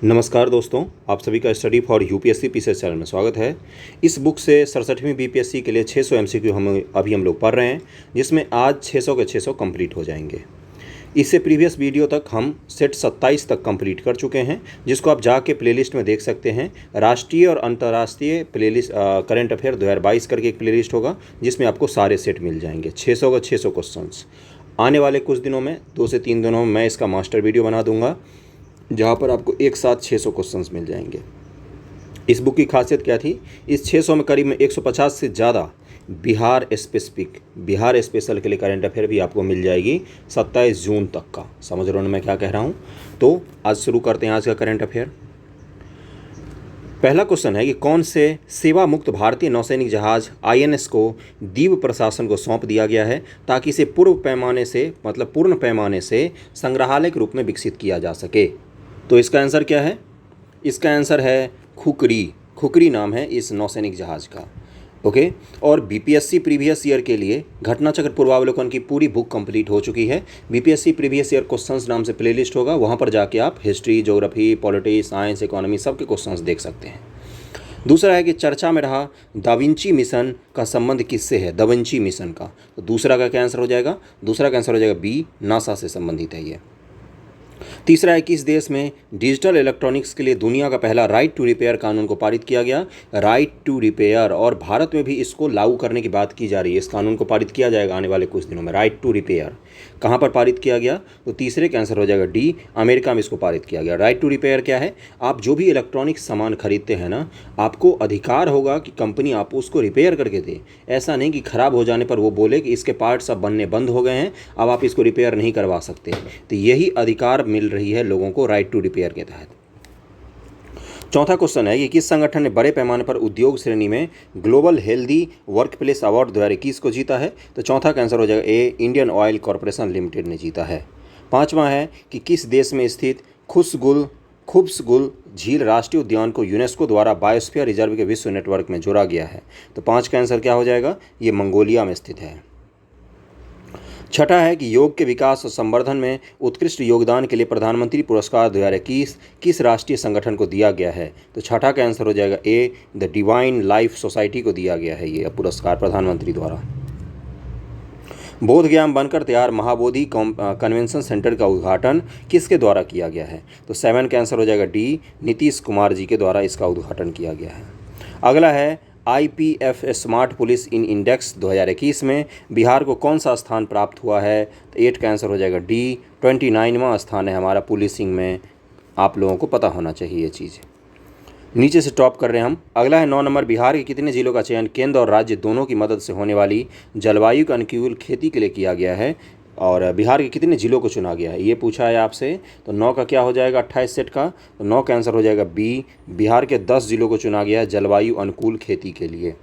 नमस्कार दोस्तों, आप सभी का study for UPSC PCS channel में स्वागत है। इस बुक से 67वीं बीपीएससी के लिए 600 एमसीक्यू हम लोग पढ़ रहे हैं, जिसमें आज 600 के 600 कंप्लीट हो जाएंगे। इससे प्रीवियस वीडियो तक हम सेट 27 तक कंप्लीट कर चुके हैं, जिसको आप जाके प्लेलिस्ट में देख सकते हैं। राष्ट्रीय और अंतर्राष्ट्रीय प्लेलिस्ट करंट अफेयर 2022 करके एक प्लेलिस्ट होगा, जिसमें आपको सारे सेट मिल जाएंगे। 600 का 600 क्वेश्चंस आने वाले कुछ दिनों में, 2 से 3 दिनों में मैं इसका मास्टर वीडियो बना दूंगा, जहाँ पर आपको एक साथ 600 क्वेश्चंस मिल जाएंगे। इस बुक की खासियत क्या थी? इस 600 में करीब में 150 से ज़्यादा बिहार स्पेशल के लिए करंट अफेयर भी आपको मिल जाएगी 27 जून तक का। समझ रहे हो मैं क्या कह रहा हूँ? तो आज शुरू करते हैं आज का करंट अफेयर। पहला क्वेश्चन है कि कौन से सेवा मुक्त भारतीय नौसैनिक जहाज आईएनएस को द्वीप प्रशासन को सौंप दिया गया है, ताकि इसे पूर्ण पैमाने से संग्रहालय के रूप में विकसित किया जा सके। तो इसका आंसर क्या है? इसका आंसर है खुकरी नाम है इस नौसैनिक जहाज का। ओके। और बीपीएससी प्रीवियस ईयर के लिए घटनाचक्र पूर्वावलोकन की पूरी बुक कंप्लीट हो चुकी है। बीपीएससी प्रीवियस ईयर क्वेश्चंस नाम से प्लेलिस्ट होगा, वहाँ पर जाके आप history, geography, politics, science, economy सबके क्वेश्चंस देख सकते हैं। दूसरा है कि चर्चा में रहा दा विंची मिशन का संबंध किससे है? दा विंची मिशन का। तो दूसरा का क्या आंसर हो जाएगा? दूसरा का आंसर हो जाएगा बी, नासा से संबंधित है ये। तीसरा है कि इस देश में डिजिटल इलेक्ट्रॉनिक्स के लिए दुनिया का पहला राइट टू रिपेयर कानून को पारित किया गया। राइट टू रिपेयर, और भारत में भी इसको लागू करने की बात की जा रही है। इस कानून को पारित किया जाएगा आने वाले कुछ दिनों में। राइट टू रिपेयर कहाँ पर पारित किया गया? तो तीसरे का आंसर हो जाएगा डी, अमेरिका में इसको पारित किया गया। राइट टू रिपेयर क्या है? आप जो भी इलेक्ट्रॉनिक सामान खरीदते हैं ना, आपको अधिकार होगा कि कंपनी आपको उसको रिपेयर करके दे। ऐसा नहीं कि ख़राब हो जाने पर वो बोले कि इसके पार्ट्स अब बनने बंद हो गए हैं, अब आप इसको रिपेयर नहीं करवा सकते। तो यही अधिकार मिल रही है लोगों को राइट टू रिपेयर के तहत। चौथा क्वेश्चन है कि किस संगठन ने बड़े पैमाने पर उद्योग श्रेणी में ग्लोबल हेल्दी वर्कप्लेस अवार्ड 2021 को जीता है? तो चौथा का आंसर हो जाएगा ए, इंडियन ऑयल कॉरपोरेशन लिमिटेड ने जीता है। पांचवा है कि किस देश में स्थित खुब्सगुल झील राष्ट्रीय उद्यान को यूनेस्को द्वारा बायोस्फीयर रिजर्व के विश्व नेटवर्क में जोड़ा गया है? तो 5 का आंसर क्या हो जाएगा? ये मंगोलिया में स्थित है। छठा है कि योग के विकास और संवर्धन में उत्कृष्ट योगदान के लिए प्रधानमंत्री पुरस्कार 2021 किस राष्ट्रीय संगठन को दिया गया है? तो छठा का आंसर हो जाएगा ए, द डिवाइन लाइफ सोसाइटी को दिया गया है ये पुरस्कार प्रधानमंत्री द्वारा। बोध गया बनकर तैयार महाबोधि कन्वेंशन सेंटर का उद्घाटन किसके द्वारा किया गया है? तो 7 का आंसर हो जाएगा डी, नीतीश कुमार जी के द्वारा इसका उद्घाटन किया गया है। अगला है IPF स्मार्ट पुलिस इन इंडेक्स 2021 में बिहार को कौन सा स्थान प्राप्त हुआ है? तो 8 का आंसर हो जाएगा डी, 29वां स्थान है हमारा पुलिसिंग में। आप लोगों को पता होना चाहिए ये चीज़। नीचे से टॉप कर रहे हैं हम। अगला है 9 नंबर, बिहार के कितने जिलों का चयन केंद्र और राज्य दोनों की मदद से होने वाली जलवायु के अनुकूल खेती के लिए किया गया है? और बिहार के कितने जिलों को चुना गया है, ये पूछा है आपसे। तो 9 का क्या हो जाएगा 28 सेट का? तो 9 का आंसर हो जाएगा बी, बिहार के 10 जिलों को चुना गया है जलवायु अनुकूल खेती के लिए।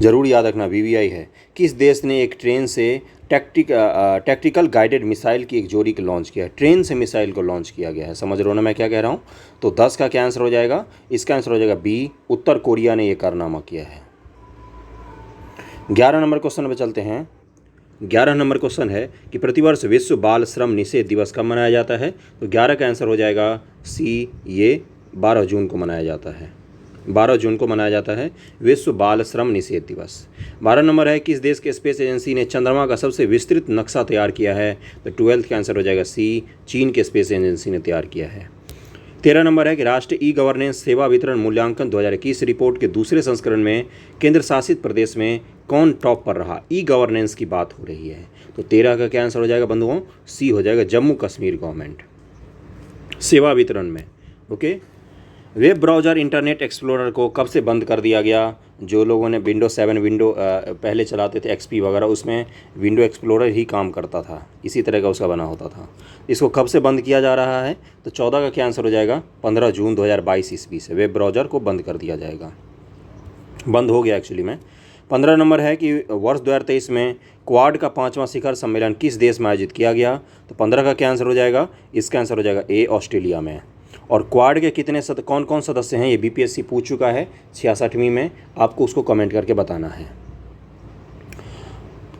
जरूर याद रखना BBI है। किस देश ने एक ट्रेन से टैक्टिकल गाइडेड मिसाइल की एक जोड़ी को लॉन्च किया है? ट्रेन से मिसाइल को लॉन्च किया गया है। समझ रहे हो ना मैं क्या कह रहा हूँ? तो 10 का क्या आंसर हो जाएगा? इसका आंसर हो जाएगा बी, उत्तर कोरिया ने यह कारनामा किया है। 11 नंबर क्वेश्चन पर चलते हैं। 11 नंबर क्वेश्चन है कि प्रतिवर्ष विश्व बाल श्रम निषेध दिवस कब मनाया जाता है? तो 11 का आंसर हो जाएगा सी, ये 12 जून को मनाया जाता है। 12 जून को मनाया जाता है विश्व बाल श्रम निषेध दिवस। 12 नंबर है किस देश के स्पेस एजेंसी ने चंद्रमा का सबसे विस्तृत नक्शा तैयार किया है? तो 12 का आंसर हो जाएगा सी, चीन के स्पेस एजेंसी ने तैयार किया है। 13 नंबर है कि राष्ट्रीय ई गवर्नेंस सेवा वितरण मूल्यांकन 2021 रिपोर्ट के दूसरे संस्करण में केंद्र शासित प्रदेश में कौन टॉप पर रहा? ई गवर्नेंस की बात हो रही है। तो 13 का क्या आंसर हो जाएगा बंधुओं? सी हो जाएगा, जम्मू कश्मीर गवर्नमेंट सेवा वितरण में। Okay. Web browser internet explorer को कब से बंद कर दिया गया? जो लोगों ने विंडो 7 पहले चलाते थे XP वगैरह, उसमें विंडो एक्सप्लोरर ही काम करता था, इसी तरह का उसका बना होता था। इसको कब से बंद किया जा रहा है? तो 14 का क्या आंसर हो जाएगा? 15 जून 2022 ईस्वी से वेब ब्राउज़र को बंद कर दिया जाएगा। बंद हो गया एक्चुअली में। 15 नंबर है कि वर्ष 2023 में क्वाड का 5वां शिखर सम्मेलन किस देश में आयोजित किया गया? तो 15 का क्या आंसर हो जाएगा? इसका आंसर हो जाएगा ए, ऑस्ट्रेलिया में। और क्वाड के कितने कौन कौन सदस्य हैं, ये BPSC पूछ चुका है 66वीं में। आपको उसको कमेंट करके बताना है।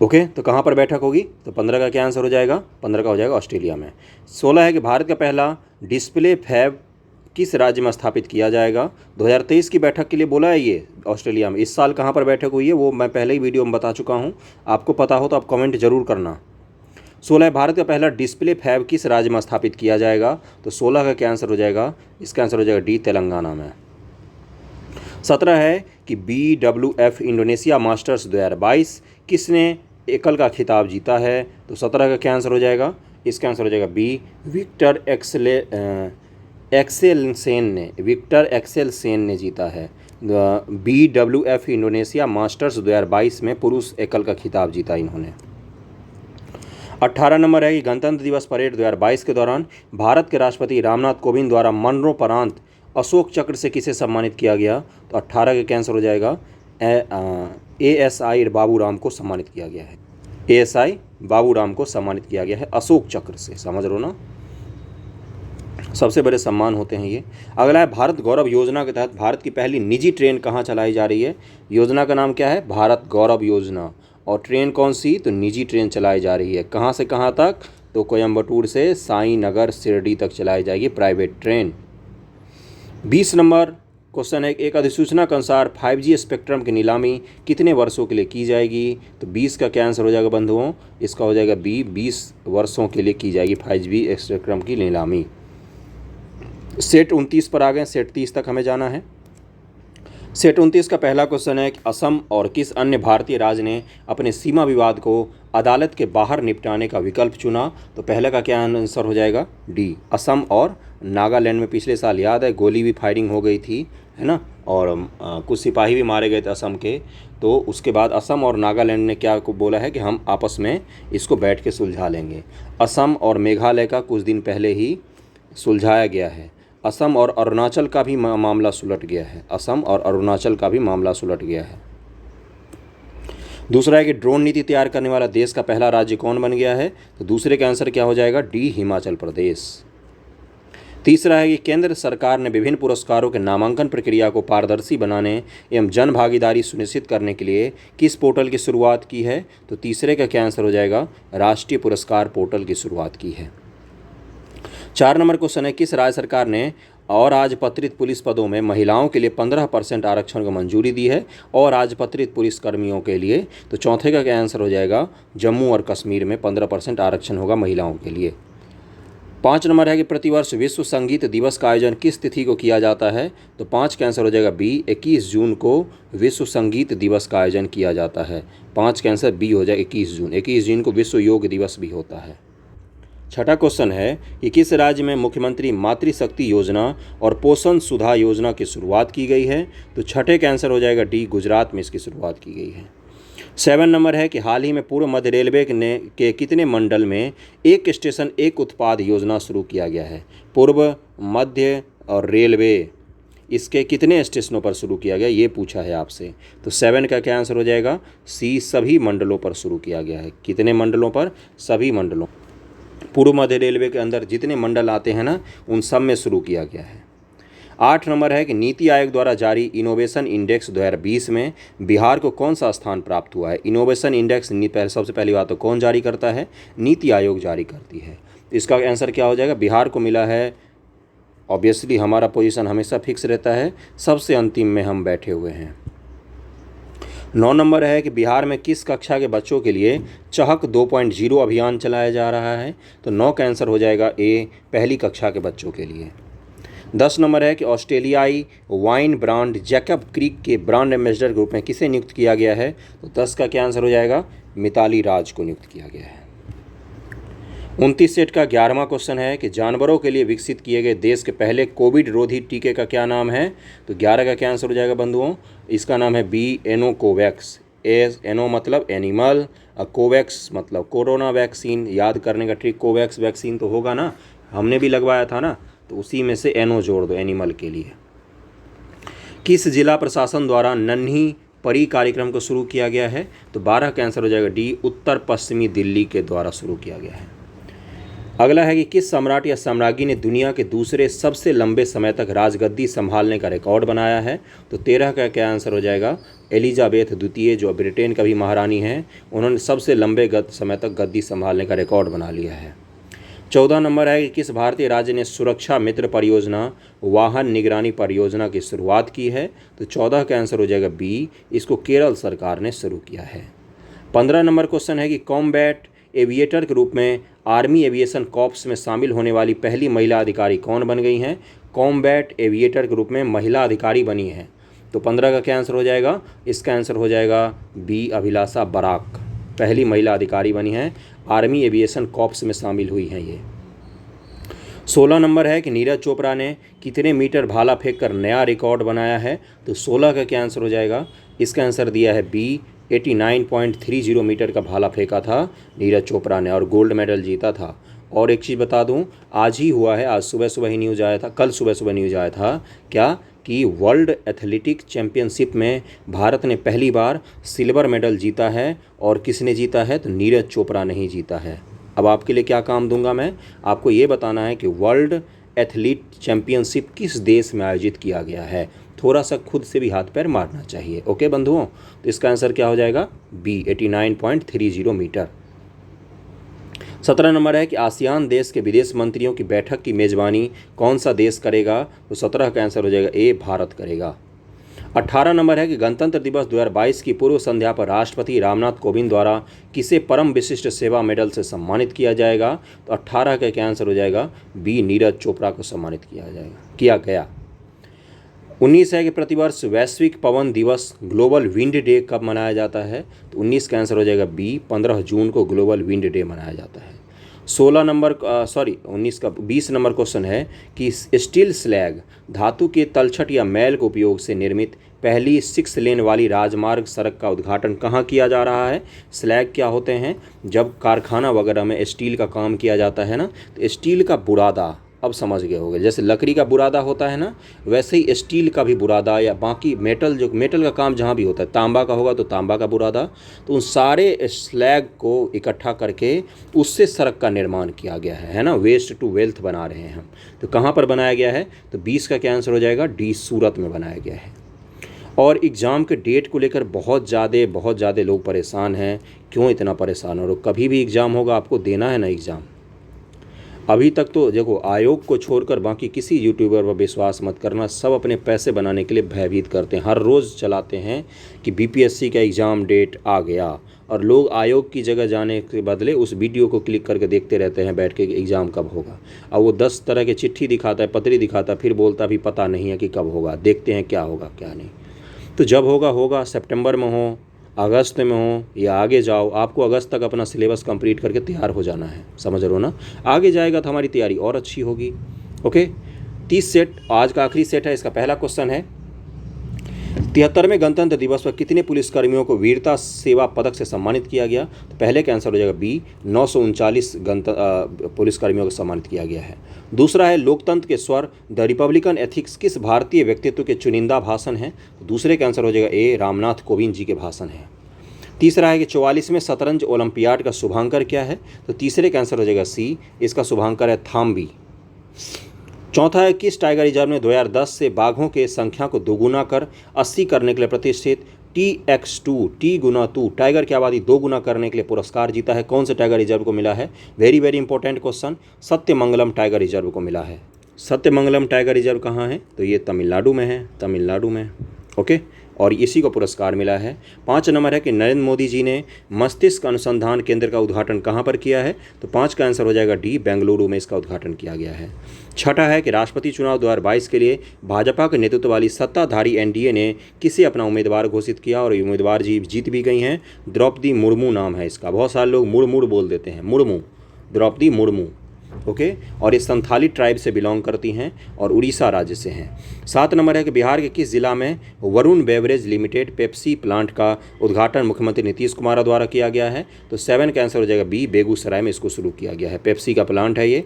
ओके, तो कहाँ पर बैठक होगी? तो 15 का क्या आंसर हो जाएगा? 15 का हो जाएगा ऑस्ट्रेलिया में। 16 है कि भारत का पहला डिस्प्ले फैब किस राज्य में स्थापित किया जाएगा? 2023 की बैठक के लिए बोला है ये ऑस्ट्रेलिया में। इस साल कहाँ पर बैठक हुई है वो मैं पहले ही वीडियो में बता चुका हूँ, आपको पता हो तो आप कमेंट जरूर करना। 16 भारत का पहला डिस्प्ले फैब किस राज्य में स्थापित किया जाएगा? तो 16 का क्या आंसर हो जाएगा? इसका आंसर हो जाएगा डी, तेलंगाना में। 17 है कि BWF इंडोनेशिया मास्टर्स 2022 किसने एकल का खिताब जीता है? तो 17 का क्या आंसर हो जाएगा? इसका आंसर हो जाएगा बी, विक्टर एक्सेलसेन ने जीता है। BWF इंडोनेशिया मास्टर्स 2022 में पुरुष एकल का खिताब जीता इन्होंने। 18 नंबर है कि गणतंत्र दिवस परेड 2022 के दौरान भारत के राष्ट्रपति रामनाथ कोविंद द्वारा मरणोपरांत अशोक चक्र से किसे सम्मानित किया गया? तो 18 का कैंसर हो जाएगा ASI बाबूराम को सम्मानित किया गया है। ASI बाबूराम को सम्मानित किया गया है अशोक चक्र से, समझ लो ना, सबसे बड़े सम्मान होते हैं ये। अगला है भारत गौरव योजना के तहत भारत की पहली निजी ट्रेन कहाँ चलाई जा रही है? योजना का नाम क्या है? भारत गौरव योजना। और ट्रेन कौन सी? तो निजी ट्रेन चलाई जा रही है। कहाँ से कहाँ तक? तो कोयम्बटूर से साईनगर शिरडी तक चलाई जाएगी प्राइवेट ट्रेन। 20 नंबर क्वेश्चन है, एक अधिसूचना के अनुसार 5G स्पेक्ट्रम की नीलामी कितने वर्षों के लिए की जाएगी? तो 20 का क्या आंसर हो जाएगा बंधुओं? इसका हो जाएगा बी, 20 वर्षों के लिए की जाएगी 5G स्पेक्ट्रम की नीलामी। सेट 29 पर आ गए, सेट 30 तक हमें जाना है। सेट 29 का पहला क्वेश्चन है कि असम और किस अन्य भारतीय राज्य ने अपने सीमा विवाद को अदालत के बाहर निपटाने का विकल्प चुना? तो पहले का क्या आंसर हो जाएगा? डी, असम और नागालैंड में पिछले साल याद है गोली भी फायरिंग हो गई थी, है ना, और कुछ सिपाही भी मारे गए थे असम के। तो उसके बाद असम और नागालैंड ने क्या को बोला है कि हम आपस में इसको बैठ के सुलझा लेंगे। असम और मेघालय का कुछ दिन पहले ही सुलझाया गया है। असम और अरुणाचल का भी मामला सुलट गया है। असम और अरुणाचल का भी मामला सुलट गया है। दूसरा है कि ड्रोन नीति तैयार करने वाला देश का पहला राज्य कौन बन गया है? तो दूसरे का आंसर क्या हो जाएगा? डी, हिमाचल प्रदेश। तीसरा है कि केंद्र सरकार ने विभिन्न पुरस्कारों के नामांकन प्रक्रिया को पारदर्शी बनाने एवं जन भागीदारी सुनिश्चित करने के लिए किस पोर्टल की शुरुआत की है? तो तीसरे का क्या आंसर हो जाएगा? राष्ट्रीय पुरस्कार पोर्टल की शुरुआत की है। 4 नंबर क्वेश्चन है, किस राज्य सरकार ने अराजपत्रित पुलिस पदों में महिलाओं के लिए 15% आरक्षण को मंजूरी दी है और राजपत्रित पुलिस कर्मियों के लिए? तो चौथे का क्या आंसर हो जाएगा? जम्मू और कश्मीर में 15% आरक्षण होगा महिलाओं के लिए। 5 नंबर है कि प्रतिवर्ष विश्व संगीत दिवस का आयोजन किस तिथि को किया जाता है? तो 5 का आंसर हो जाएगा बी, 21 जून को विश्व संगीत दिवस का आयोजन किया जाता है। 5 का आंसर बी हो जाए 21 जून। 21 जून को विश्व योग दिवस भी होता है। छठा क्वेश्चन है कि किस राज्य में मुख्यमंत्री मातृशक्ति योजना और पोषण सुधा योजना की शुरुआत की गई है? तो छठे का आंसर हो जाएगा डी, गुजरात में इसकी शुरुआत की गई है। 7 नंबर है कि हाल ही में पूर्व मध्य रेलवे के कितने मंडल में एक स्टेशन एक उत्पाद योजना शुरू किया गया है? पूर्व मध्य और रेलवे इसके कितने स्टेशनों पर शुरू किया गया, ये पूछा है आपसे। तो 7 का क्या आंसर हो जाएगा? सी, सभी मंडलों पर शुरू किया गया है। कितने मंडलों पर? सभी मंडलों। पूर्व मध्य रेलवे के अंदर जितने मंडल आते हैं ना, उन सब में शुरू किया गया है। 8 नंबर है कि नीति आयोग द्वारा जारी इनोवेशन इंडेक्स 2020 में बिहार को कौन सा स्थान प्राप्त हुआ है? इनोवेशन इंडेक्स सबसे पहली बात तो कौन जारी करता है? नीति आयोग जारी करती है। इसका आंसर क्या हो जाएगा? बिहार को मिला है। ऑब्वियसली हमारा पोजीशन हमेशा फिक्स रहता है, सबसे अंतिम में हम बैठे हुए हैं। 9 नंबर है कि बिहार में किस कक्षा के बच्चों के लिए चहक 2.0 अभियान चलाया जा रहा है? तो 9 का आंसर हो जाएगा ए, पहली कक्षा के बच्चों के लिए। 10 नंबर है कि ऑस्ट्रेलियाई वाइन ब्रांड जैकब क्रीक के ब्रांड एम्बेसडर के रूप में किसे नियुक्त किया गया है? तो 10 का क्या आंसर हो जाएगा? मिताली राज को नियुक्त किया गया है। 29 सेट का 11वां क्वेश्चन है कि जानवरों के लिए विकसित किए गए देश के पहले कोविड रोधी टीके का क्या नाम है? तो 11 का क्या आंसर हो जाएगा बंधुओं? इसका नाम है बी, एनोकोवैक्स। एनो मतलब एनिमल, कोवैक्स मतलब कोरोना वैक्सीन। याद करने का ट्रिक, कोवैक्स वैक्सीन तो होगा ना, हमने भी लगवाया था ना, तो उसी में से एनो जोड़ दो एनिमल के लिए। किस जिला प्रशासन द्वारा नन्ही परी कार्यक्रम को शुरू किया गया है? तो 12 का आंसर हो जाएगा डी, उत्तर पश्चिमी दिल्ली के द्वारा शुरू किया गया है। अगला है कि किस सम्राट या साम्राज्ञी ने दुनिया के दूसरे सबसे लंबे समय तक राजगद्दी संभालने का रिकॉर्ड बनाया है? तो 13 का क्या आंसर हो जाएगा? एलिजाबेथ द्वितीय, जो ब्रिटेन का भी महारानी हैं, उन्होंने सबसे लंबे समय तक गद्दी संभालने का रिकॉर्ड बना लिया है। 14 नंबर है कि किस भारतीय राज्य ने सुरक्षा मित्र परियोजना वाहन निगरानी परियोजना की शुरुआत की है? तो 14 का आंसर हो जाएगा बी, इसको केरल सरकार ने शुरू किया है। 15 नंबर क्वेश्चन है कि कॉम्बैट एविएटर के रूप में आर्मी एविएशन कॉर्प्स में शामिल होने वाली पहली महिला अधिकारी कौन बन गई हैं? कॉम्बैट एविएटर के रूप में महिला अधिकारी बनी है। तो 15 का क्या आंसर हो जाएगा? इसका आंसर हो जाएगा बी, अभिलाषा बराक पहली महिला अधिकारी बनी हैं, आर्मी एविएशन कॉर्प्स में शामिल हुई हैं ये। 16 नंबर है कि नीरज चोपड़ा ने कितने मीटर भाला फेंक कर नया रिकॉर्ड बनाया है? तो 16 का क्या आंसर हो जाएगा? इसका आंसर दिया है बी, 89.30 मीटर का भाला फेंका था नीरज चोपड़ा ने और गोल्ड मेडल जीता था। और एक चीज़ बता दूं, आज ही हुआ है, आज सुबह सुबह ही न्यूज़ आया था, कल सुबह सुबह न्यूज़ आया था क्या कि वर्ल्ड एथलेटिक चैम्पियनशिप में भारत ने पहली बार सिल्वर मेडल जीता है। और किसने जीता है? तो नीरज चोपड़ा ने ही जीता है। अब आपके लिए क्या काम दूंगा मैं, आपको ये बताना है कि वर्ल्ड एथलीट चैम्पियनशिप किस देश में आयोजित किया गया है। थोड़ा सा खुद से भी हाथ पैर मारना चाहिए। ओके बंधुओं, तो इसका आंसर क्या हो जाएगा? B, 89.30 metre. 17 नंबर है कि आसियान देश के विदेश मंत्रियों की बैठक की मेजबानी कौन सा देश करेगा? तो 17 का आंसर हो जाएगा ए, भारत करेगा। 18 नंबर है कि गणतंत्र दिवस 2022 की पूर्व संध्या पर राष्ट्रपति रामनाथ कोविंद द्वारा किसे परम विशिष्ट सेवा मेडल से सम्मानित किया जाएगा? तो 18 का क्या आंसर हो जाएगा? बी, नीरज चोपड़ा को सम्मानित किया गया। 19 है कि प्रतिवर्ष वैश्विक पवन दिवस ग्लोबल विंड डे कब मनाया जाता है? तो 19 का आंसर हो जाएगा बी, 15 जून को ग्लोबल विंड डे मनाया जाता है। 20 नंबर क्वेश्चन है कि स्टील स्लैग धातु के तलछट या मैल के उपयोग से निर्मित पहली 6 लेन वाली राजमार्ग सड़क का उद्घाटन कहाँ किया जा रहा है? स्लैग क्या होते हैं? जब कारखाना वगैरह में स्टील का काम किया जाता है ना, तो स्टील का बुरादा, अब समझ गए होंगे, जैसे लकड़ी का बुरादा होता है ना, वैसे ही स्टील का भी बुरादा या बाकी मेटल का काम जहाँ भी होता है, तांबा का होगा तो तांबा का बुरादा, तो उन सारे स्लैग को इकट्ठा करके उससे सड़क का निर्माण किया गया है ना, वेस्ट टू वेल्थ बना रहे हैं हम। तो कहाँ पर बनाया गया है? तो 20 का क्या आंसर हो जाएगा? डी, सूरत में बनाया गया है। और एग्ज़ाम के डेट को लेकर बहुत ज़्यादा लोग परेशान हैं। क्यों इतना परेशान हो रहे हो? कभी भी एग्ज़ाम होगा, आपको देना है ना एग्ज़ाम। अभी तक तो देखो, आयोग को छोड़कर बाकी किसी यूट्यूबर पर विश्वास मत करना, सब अपने पैसे बनाने के लिए भयभीत करते हैं। हर रोज़ चलाते हैं कि बीपीएससी का एग्ज़ाम डेट आ गया, और लोग आयोग की जगह जाने के बदले उस वीडियो को क्लिक करके देखते रहते हैं बैठ के कि एग्ज़ाम कब होगा। अब वो 10 तरह के चिट्ठी दिखाता है, पत्री दिखाता है, फिर बोलता भी पता नहीं है कि कब होगा, देखते हैं क्या होगा क्या नहीं। तो जब होगा, सितंबर में हो, अगस्त में हो या आगे जाओ, आपको अगस्त तक अपना सिलेबस कंप्लीट करके तैयार हो जाना है, समझ रहे हो ना। आगे जाएगा तो हमारी तैयारी और अच्छी होगी। ओके, 30 सेट आज का आखिरी सेट है। इसका पहला क्वेश्चन है, 73वें गणतंत्र दिवस पर कितने पुलिसकर्मियों को वीरता सेवा पदक से सम्मानित किया गया? तो पहले का आंसर हो जाएगा बी, 939 पुलिसकर्मियों को सम्मानित किया गया है। दूसरा है, लोकतंत्र के स्वर द रिपब्लिकन एथिक्स किस भारतीय व्यक्तित्व के चुनिंदा भाषण हैं? तो दूसरे का आंसर हो जाएगा ए, रामनाथ कोविंद जी के भाषण हैं। तीसरा है कि 44वें शतरंज ओलंपियाड का शुभांकर क्या है? तो तीसरे का आंसर हो जाएगा सी, इसका शुभांकर है थाम्बी। चौथा है, किस टाइगर रिजर्व ने 2010 से बाघों के संख्या को दोगुना कर 80 करने के लिए प्रतिष्ठित TX2 T×2 टाइगर की आबादी 2 गुना करने के लिए पुरस्कार जीता है? कौन से टाइगर रिजर्व को मिला है? Very important question, Sathyamangalam tiger reserve को मिला है। सत्यमंगलम टाइगर रिजर्व कहाँ है? तो ये तमिलनाडु में है, तमिलनाडु में। ओके, और इसी को पुरस्कार मिला है। 5 नंबर है कि नरेंद्र मोदी जी ने मस्तिष्क अनुसंधान केंद्र का उद्घाटन कहाँ पर किया है? तो 5 का आंसर हो जाएगा डी, बेंगलुरु में इसका उद्घाटन किया गया है। छठा है कि राष्ट्रपति चुनाव 2022 के लिए भाजपा के नेतृत्व वाली सत्ताधारी एनडीए ने किसे अपना उम्मीदवार घोषित किया और उम्मीदवार जीत भी गई हैं? द्रौपदी मुर्मू नाम है इसका। बहुत सारे लोग मुर्मू बोल देते हैं, मुर्मू, द्रौपदी मुर्मू। ओके, और ये संथाली ट्राइब से बिलोंग करती हैं और उड़ीसा राज्य से हैं। 7 नंबर है कि बिहार के किस जिला में Varun beverage limited Pepsi plant का उद्घाटन मुख्यमंत्री नीतीश कुमार द्वारा किया गया है? तो 7 का आंसर हो जाएगा बी, बेगूसराय में इसको शुरू किया गया है, पेप्सी का प्लांट है ये।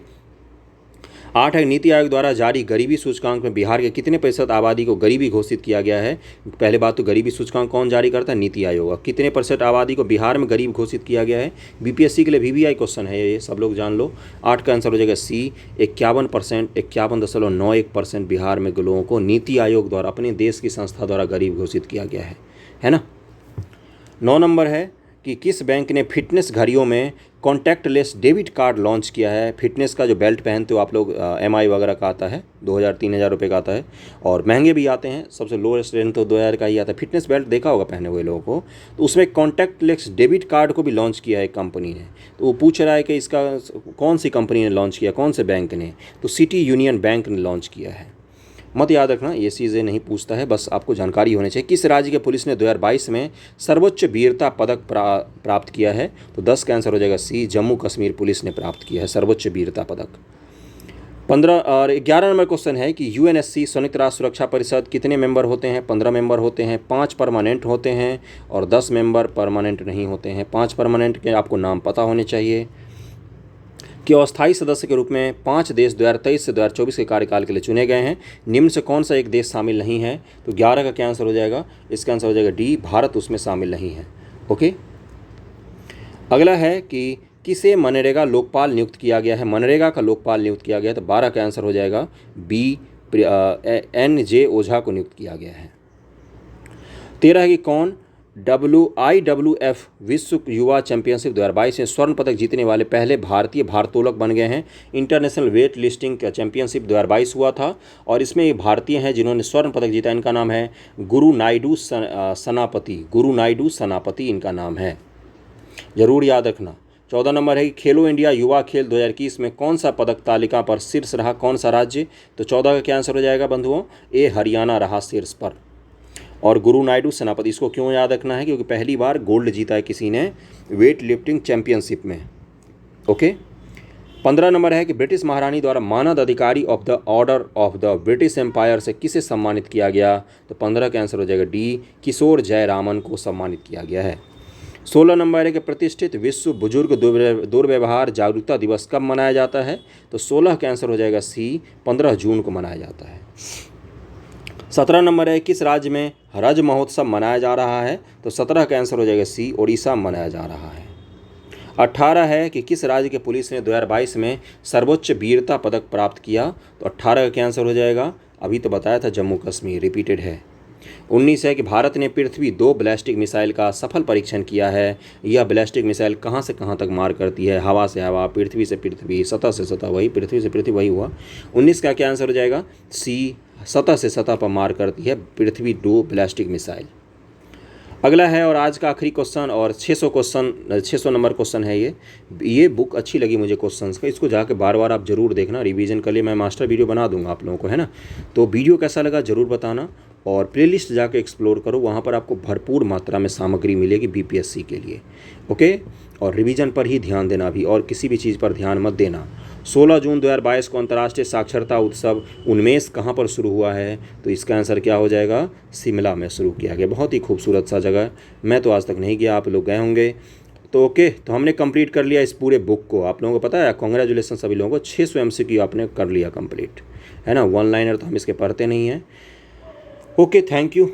8 है, नीति आयोग द्वारा जारी गरीबी सूचकांक में बिहार के कितने प्रतिशत आबादी को गरीबी घोषित किया गया है? पहले बात तो गरीबी सूचकांक कौन जारी करता है? नीति आयोग। कितने प्रतिशत आबादी को बिहार में गरीब घोषित किया गया है? बीपीएससी के लिए VVI क्वेश्चन है ये, सब लोग जान लो। 8 का आंसर हो जाएगा सी, 51%, 51.91% बिहार में लोगों को नीति आयोग द्वारा, अपने देश की संस्था द्वारा गरीब घोषित किया गया है ना। 9 नंबर है कि किस बैंक ने फिटनेस घड़ियों में कॉन्टैक्टलेस डेबिट कार्ड लॉन्च किया है। फिटनेस का जो बेल्ट पहनते हो आप लोग, एमआई वगैरह का आता है, 2000-3000 रुपये का आता है, और महंगे भी आते हैं, सबसे लोएस्ट रेंज तो 2000 का ही आता है। फिटनेस बेल्ट देखा होगा पहने हुए लोगों को। तो उसमें कॉन्टैक्टलेस डेबिट कार्ड को भी लॉन्च किया है कंपनी ने। तो वो पूछ रहा है कि इसका कौन सी कंपनी ने लॉन्च किया, कौन से बैंक ने। तो सिटी यूनियन बैंक ने लॉन्च किया है। मत याद रखना, ये चीज़ें नहीं पूछता है, बस आपको जानकारी होनी चाहिए। किस राज्य के पुलिस ने 2022 में सर्वोच्च वीरता पदक प्राप्त किया है। तो 10 का आंसर हो जाएगा सी, जम्मू कश्मीर पुलिस ने प्राप्त किया है सर्वोच्च वीरता पदक। 15 और 11 नंबर क्वेश्चन है कि यूएनएससी संयुक्त राष्ट्र सुरक्षा परिषद कितने मेंबर होते हैं। 15 मेंबर होते हैं, 5 परमानेंट होते हैं और 10 मेंबर परमानेंट नहीं होते हैं। 5 परमानेंट के आपको नाम पता होने चाहिए। कि अस्थायी सदस्य के रूप में 5 देश 2023 से 2024 के कार्यकाल के लिए चुने गए हैं। निम्न से कौन सा एक देश शामिल नहीं है। तो 11 का क्या आंसर हो जाएगा, इसका आंसर हो जाएगा डी, भारत उसमें शामिल नहीं है। ओके, अगला है कि किसे मनरेगा लोकपाल नियुक्त किया गया है। मनरेगा का लोकपाल नियुक्त किया गया है। तो 12 का आंसर हो जाएगा बी, NJ ओझा को नियुक्त किया गया है। 13 है कि कौन IWF विश्व युवा चैंपियनशिप 2022 में स्वर्ण पदक जीतने वाले पहले भारतीय भारोत्तोलक बन गए हैं। इंटरनेशनल वेट लिफ्टिंग चैंपियनशिप 2022 हुआ था और इसमें ये भारतीय हैं जिन्होंने स्वर्ण पदक जीता। इनका नाम है गुरु नायडू सेनापति। गुरु नायडू सेनापति इनका नाम है, जरूर याद रखना। 14 नंबर है कि खेलो इंडिया युवा खेल 2021 में कौन सा पदक तालिका पर शीर्ष रहा, कौन सा राज्य। तो 14 का क्या आंसर हो जाएगा बंधुओं, ए, हरियाणा रहा शीर्ष पर। और गुरु नायडू सेनापति, इसको क्यों याद रखना है, क्योंकि पहली बार गोल्ड जीता है किसी ने वेट लिफ्टिंग चैंपियनशिप में। ओके, 15 नंबर है कि ब्रिटिश महारानी द्वारा मानद अधिकारी of the Order of the British Empire से किसे सम्मानित किया गया। तो 15 का आंसर हो जाएगा डी, किशोर जयरामन को सम्मानित किया गया है। 16 नंबर है कि प्रतिष्ठित विश्व बुजुर्ग दुर्व्यवहार जागरूकता दिवस कब मनाया जाता है। तो 16 का आंसर हो जाएगा सी, 15 जून को मनाया जाता है। 17 नंबर है किस राज्य में रज महोत्सव मनाया जा रहा है। तो 17 का आंसर हो जाएगा सी, ओडिशा में मनाया जा रहा है। 18 है कि किस राज्य के पुलिस ने 2022 में सर्वोच्च वीरता पदक प्राप्त किया। तो 18 का क्या आंसर हो जाएगा, अभी तो बताया था जम्मू कश्मीर, रिपीटेड है। 19 है कि भारत ने पृथ्वी 2 बैलिस्टिक मिसाइल का सफल परीक्षण किया है। यह बैलिस्टिक मिसाइल कहां से कहां तक मार करती है, हवा से हवा, पृथ्वी से पृथ्वी, सतह से सतह, वही पृथ्वी से पृथ्वी वही हुआ। 19 का क्या आंसर हो जाएगा सी, सतह से सतह पर मार करती है पृथ्वी 2 बैलिस्टिक मिसाइल। अगला है और आज का आखिरी क्वेश्चन और 600 नंबर क्वेश्चन है ये बुक अच्छी लगी मुझे क्वेश्चंस का, इसको जाके बार बार आप जरूर देखना, रिवीजन कर लिए। मैं मास्टर वीडियो बना दूंगा आप लोगों को, है ना। तो वीडियो कैसा लगा जरूर बताना और प्लेलिस्ट जाके एक्सप्लोर करो, वहाँ पर आपको भरपूर मात्रा में सामग्री मिलेगी बीपीएससी के लिए। ओके, और रिवीजन पर ही ध्यान देना भी, और किसी भी चीज़ पर ध्यान मत देना। 16 जून 2022 को अंतर्राष्ट्रीय साक्षरता उत्सव उन्मेष कहाँ पर शुरू हुआ है। तो इसका आंसर क्या हो जाएगा, शिमला में शुरू किया गया। बहुत ही खूबसूरत सा जगह, मैं तो आज तक नहीं गया, आप लोग गए होंगे। तो ओके, तो हमने कंप्लीट कर लिया इस पूरे बुक को। आप लोगों को पता है, कॉन्ग्रेचुलेसन सभी लोगों को, 600 MCQ आपने कर लिया कंप्लीट, है ना। 1 लाइनर तो हम इसके पढ़ते नहीं हैं। Okay, thank you.